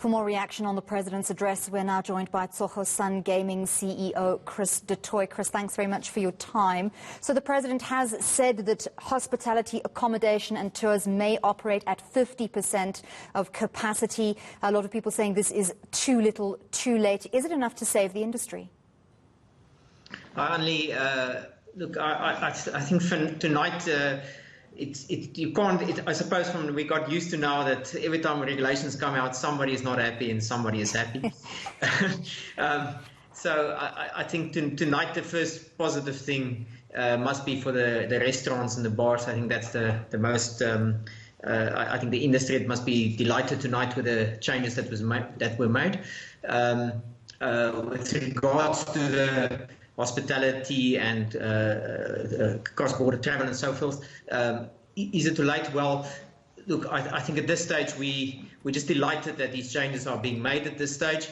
For more reaction on the President's address, we're now joined by Tsogo Sun Gaming CEO Chris du Toit. Chris, thanks very much for your time. So the President has said that hospitality, accommodation and tours may operate at 50% of capacity. A lot of people saying this is too little, too late. Is it enough to save the industry? Look, I think for tonight, you can't. I suppose we got used to now that every time regulations come out, somebody is not happy and somebody is happy. So I think tonight the first positive thing must be for the restaurants and the bars. I think that's the most. I think the industry must be delighted tonight with the changes that were made. With regards to the hospitality and cross-border travel and so forth. Is it too late? Well, look, I think at this stage we're just delighted that these changes are being made at this stage.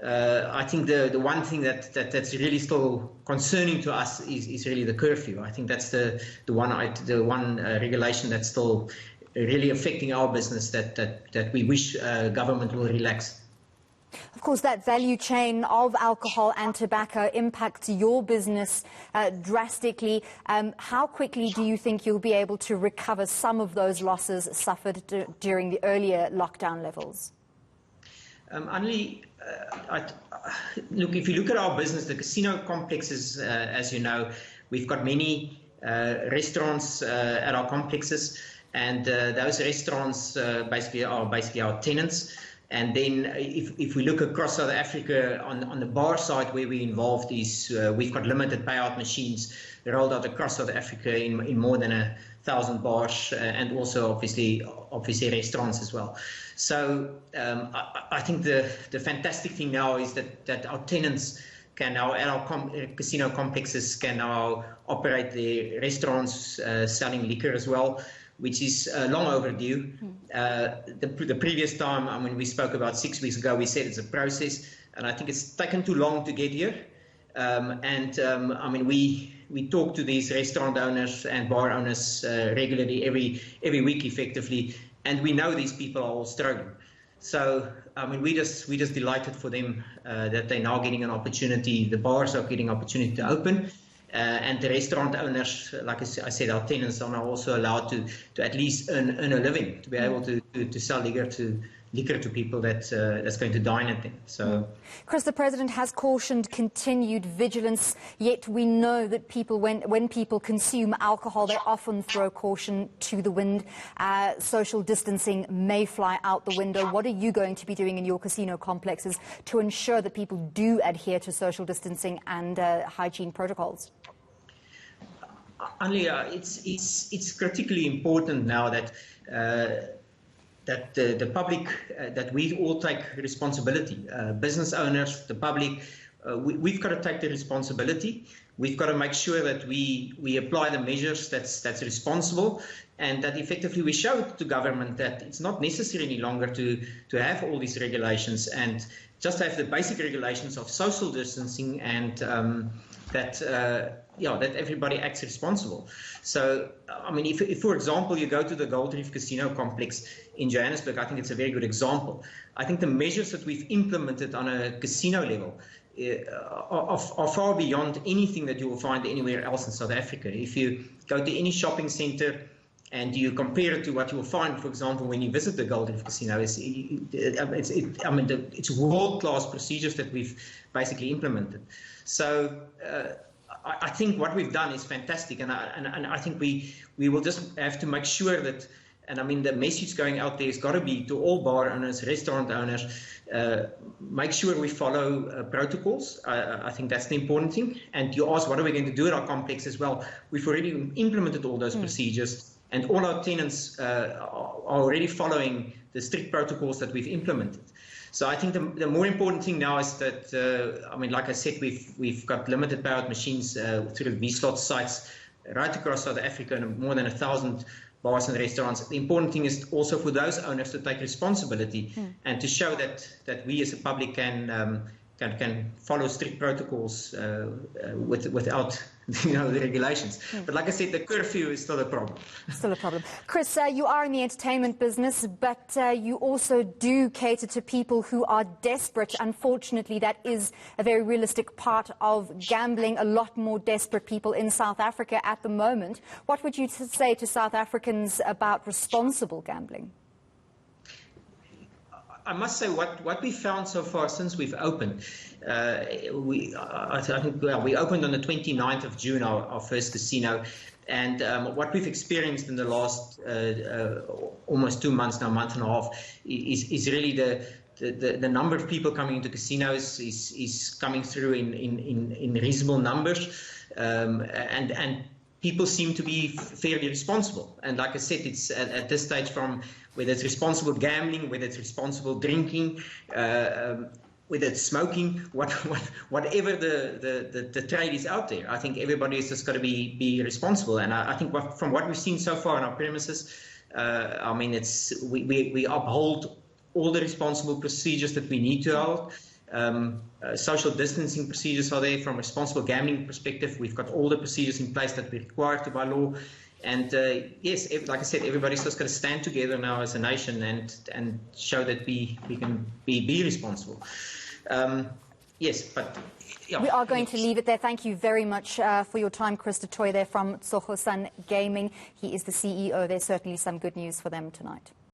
I think the one thing that's really still concerning to us is really the curfew. I think that's the one regulation that's still really affecting our business that we wish government will relax. Of course, that value chain of alcohol and tobacco impacts your business drastically. How quickly do you think you'll be able to recover some of those losses suffered during the earlier lockdown levels? Look, if you look at our business, the casino complexes, as you know, we've got many restaurants at our complexes, and those restaurants basically are our tenants. And then if we look across South Africa on the bar side where we're involved is we've got limited payout machines rolled out across South Africa in more than 1,000 bars and also obviously restaurants as well. So I think the fantastic thing now is that our tenants can now at our casino complexes can now operate their restaurants selling liquor as well, which is long overdue. The previous time, I mean, we spoke about 6 weeks ago, we said it's a process, and I think it's taken too long to get here. I mean, we talk to these restaurant owners and bar owners regularly, every week effectively, and we know these people are all struggling. So, I mean, we just delighted for them that they're now getting an opportunity. The bars are getting an opportunity to open. And the restaurant owners, like I said, our tenants are now also allowed to at least earn a living, to be able to sell liquor to people that's going to dine at them. So, Chris, the President has cautioned continued vigilance, yet we know that when people consume alcohol, they often throw caution to the wind. Social distancing may fly out the window. What are you going to be doing in your casino complexes to ensure that people do adhere to social distancing and hygiene protocols? It's critically important now that the public, that we all take responsibility. Business owners, the public, we've got to take the responsibility. We've got to make sure that we apply the measures that's responsible, and that effectively we show to government that it's not necessary any longer to have all these regulations, and just have the basic regulations of social distancing and that everybody acts responsible. So, I mean, if for example you go to the Gold Reef Casino Complex in Johannesburg, I think it's a very good example. I think the measures that we've implemented on a casino level are far beyond anything that you will find anywhere else in South Africa. If you go to any shopping centre and you compare it to what you will find, for example, when you visit the Gold Reef Casino, it's world-class procedures that we've basically implemented. So I think what we've done is fantastic, and I think we will just have to make sure that, and I mean the message going out there has got to be to all bar owners, restaurant owners, make sure we follow protocols. I think that's the important thing. And you ask, what are we going to do at our complex as well? We've already implemented all those procedures, and all our tenants are already following the strict protocols that we've implemented. So I think the more important thing now is that, I mean, like I said, we've got limited payout machines through the V-slot sites right across South Africa, and more than 1,000 bars and restaurants. The important thing is also for those owners to take responsibility and to show that we as a public can can follow strict protocols without the regulations. But like I said, the curfew is still a problem. Still a problem. Chris, you are in the entertainment business, but you also do cater to people who are desperate. Unfortunately, that is a very realistic part of gambling. A lot more desperate people in South Africa at the moment. What would you say to South Africans about responsible gambling? I must say what we found so far since we've opened, I think we opened on the 29th of June, our first casino, and what we've experienced in the last almost 2 months now, month and a half, is really the number of people coming into casinos is coming through in reasonable numbers, and people seem to be fairly responsible. And like I said, it's at this stage, from whether it's responsible gambling, whether it's responsible drinking, whether it's smoking, whatever the trade is out there, I think everybody has just got to be responsible. And I think from what we've seen so far on our premises, I mean, we uphold all the responsible procedures that we need to hold. Social distancing procedures are there. From a responsible gambling perspective, we've got all the procedures in place that we're required to by law. And yes, like I said, everybody's just got to stand together now as a nation and show that we can be responsible. Yes, but yeah. We are going to leave it there. Thank you very much for your time, Chris Toit there from Tsogo Sun Gaming. He is the CEO. There's certainly some good news for them tonight.